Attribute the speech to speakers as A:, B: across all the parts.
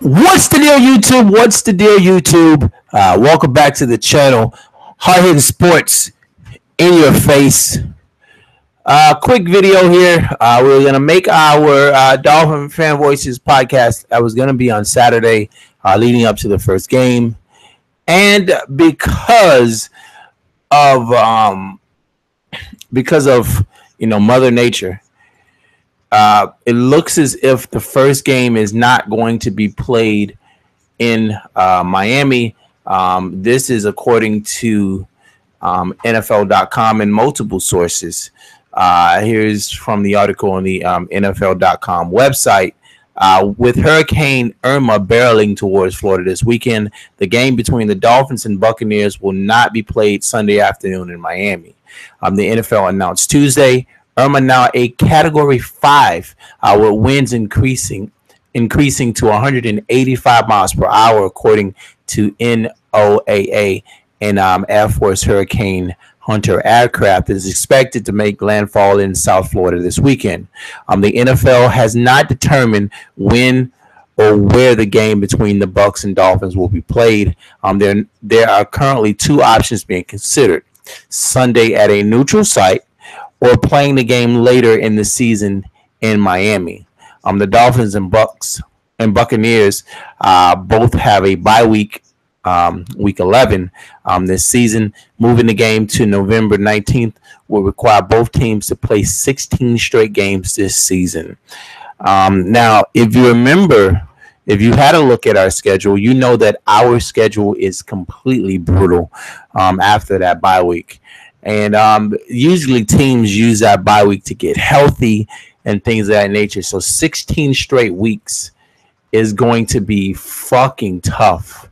A: What's the deal, YouTube? What's the deal, YouTube? Welcome back to the channel. Hard hitting sports in your face. Quick video here. We're gonna make our Dolphin Fan Voices podcast. That was gonna be on Saturday, leading up to the first game, and because of Mother Nature. It looks as if the first game is not going to be played in Miami. This is according to NFL.com and multiple sources. Here's from the article on the NFL.com website. With Hurricane Irma barreling towards Florida this weekend, the game between the Dolphins and Buccaneers will not be played Sunday afternoon in Miami. The NFL announced Tuesday Irma now a Category 5, with winds increasing to 185 miles per hour, according to NOAA. And Air Force Hurricane Hunter aircraft is expected to make landfall in South Florida this weekend. The NFL has not determined when or where the game between the Bucs and Dolphins will be played. There are currently two options being considered: Sunday at a neutral site, or playing the game later in the season in Miami. The Dolphins and Buccaneers both have a bye week, week 11 this season. Moving the game to November 19th will require both teams to play 16 straight games this season. Now, if you remember, if you had a look at our schedule, you know that our schedule is completely brutal after that bye week. And usually teams use that bye week to get healthy and things of that nature. So 16 straight weeks is going to be fucking tough.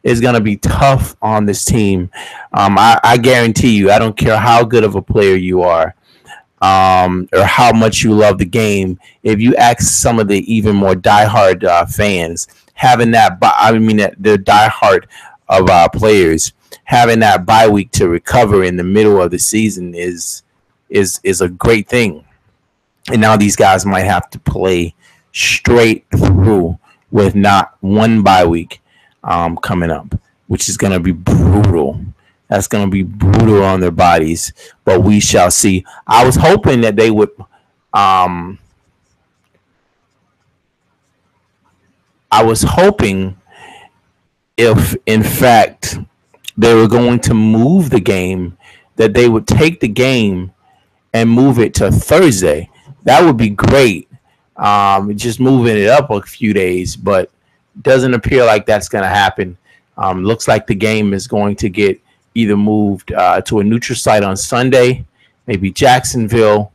A: It's going to be tough on this team. I guarantee you, I don't care how good of a player you are or how much you love the game. If you ask some of the even more diehard fans, having that, the diehard of players, having that bye week to recover in the middle of the season is a great thing. And now these guys might have to play straight through with not one bye week coming up, which is going to be brutal. That's going to be brutal on their bodies, but we shall see. I was hoping that they would I was hoping if in fact they were going to move the game, that they would take the game and move it to Thursday. That would be great. Just moving it up a few days, but doesn't appear like that's going to happen. Looks like the game is going to get either moved to a neutral site on Sunday, maybe Jacksonville,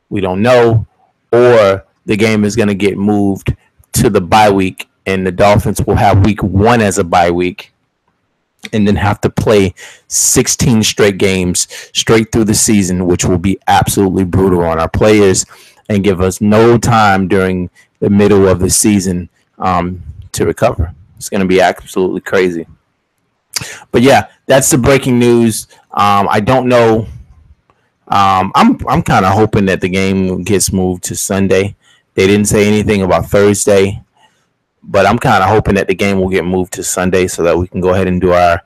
A: we don't know, or the game is going to get moved to the bye week, and the Dolphins will have week 1 as a bye week, and then have to play 16 straight games straight through the season, which will be absolutely brutal on our players and give us no time during the middle of the season to recover. It's going to be absolutely crazy. But yeah, that's the breaking news. I don't know. I'm kind of hoping that the game gets moved to Sunday. They didn't say anything about Thursday, but I'm kind of hoping that the game will get moved to Sunday so that we can go ahead and do our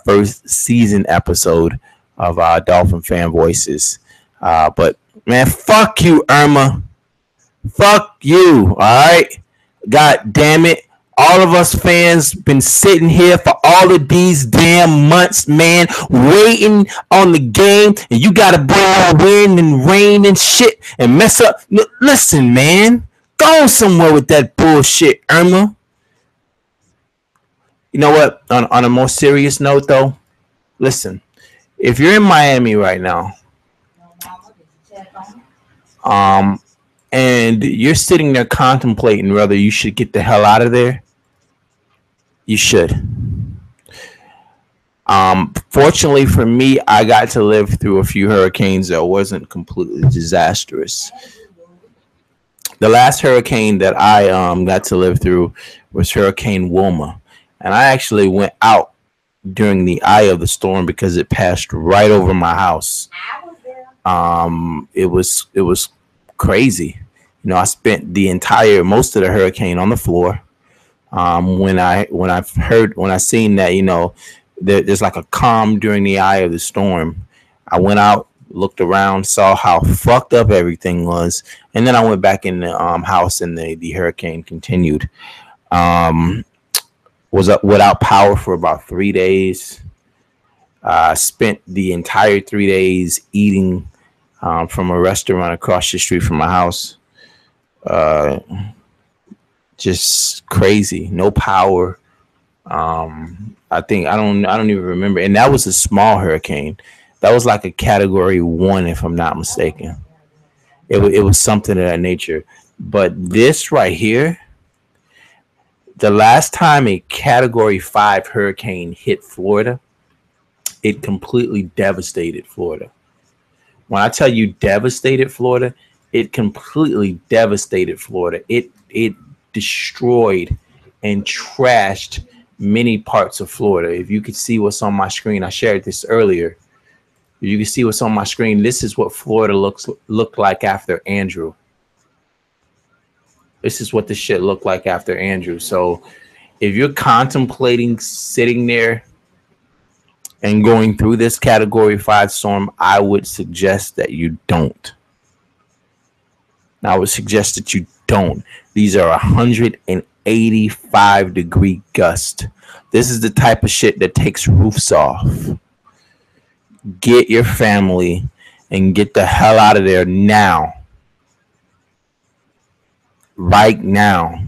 A: first season episode of Dolphin Fan Voices. But, man, fuck you, Irma. Fuck you, all right? God damn it. All of us fans been sitting here for all of these damn months, man, waiting on the game, and you got to bring wind and rain and shit and mess up. Listen, man. Go somewhere with that bullshit, Irma. You know what? On a more serious note, though, listen. If you're in Miami right now, and you're sitting there contemplating whether you should get the hell out of there, you should. Fortunately for me, I got to live through a few hurricanes that wasn't completely disastrous. The last hurricane that I got to live through was Hurricane Wilma. And I actually went out during the eye of the storm because it passed right over my house. It was crazy. I spent most of the hurricane on the floor When I seen that, there's like a calm during the eye of the storm. I went out, looked around, saw how fucked up everything was, and then I went back in the house, and the hurricane continued. Um, was up without power for about 3 days. Spent the entire 3 days eating from a restaurant across the street from my house. Uh, just crazy. No power. I don't even remember. And that was a small hurricane. That was like a category 1, if I'm not mistaken. It was something of that nature. But this right here, the last time a category 5 hurricane hit Florida, it completely devastated Florida. When I tell you devastated Florida, it completely devastated Florida. It destroyed and trashed many parts of Florida. If you could see what's on my screen, I shared this earlier. If you can see what's on my screen, this is what Florida looked like after Andrew. This is what this shit looked like after Andrew. So if you're contemplating sitting there and going through this category 5 storm, I would suggest that you don't. I would suggest that you don't. These are 185-degree gusts. This is the type of shit that takes roofs off. Get your family and get the hell out of there now. Right now.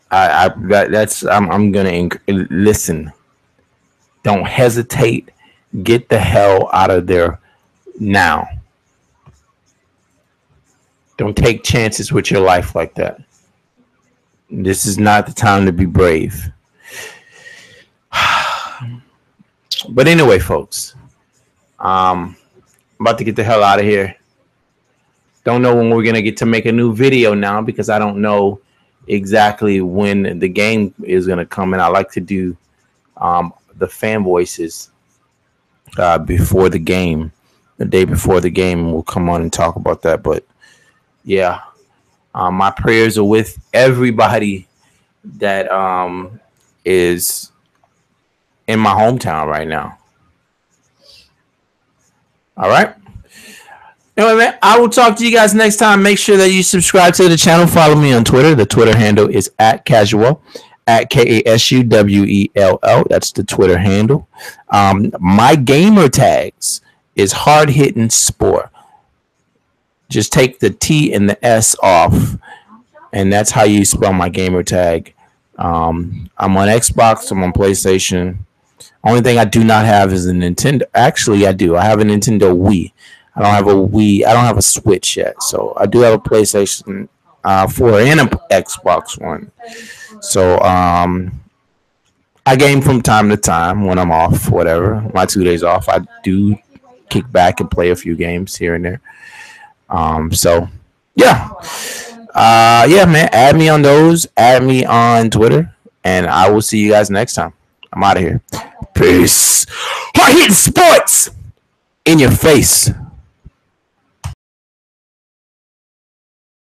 A: I'm gonna listen. Don't hesitate. Get the hell out of there now. Don't take chances with your life like that. This is not the time to be brave. But anyway, folks, I'm about to get the hell out of here. Don't know when we're gonna get to make a new video now, because I don't know exactly when the game is gonna come in. I like to do the fan voices before the game, the day before the game. We'll come on and talk about that. But yeah, my prayers are with everybody that is in my hometown right now. All right. Anyway, man, I will talk to you guys next time. Make sure that you subscribe to the channel. Follow me on Twitter. The Twitter handle is @casual, @KASUWELL. That's the Twitter handle. My gamer tags is hard hitting sport. Just take the T and the S off, and that's how you spell my gamer tag. I'm on Xbox. I'm on PlayStation. Only thing I do not have is a Nintendo. Actually, I do. I have a Nintendo Wii. I don't have a Wii. I don't have a Switch yet. So I do have a PlayStation 4 and an Xbox One. So I game from time to time when I'm off, whatever. My 2 days off, I do kick back and play a few games here and there. So yeah. Yeah, man. Add me on those. Add me on Twitter. And I will see you guys next time. I'm out of here. Peace. Hard hitting sports in your face.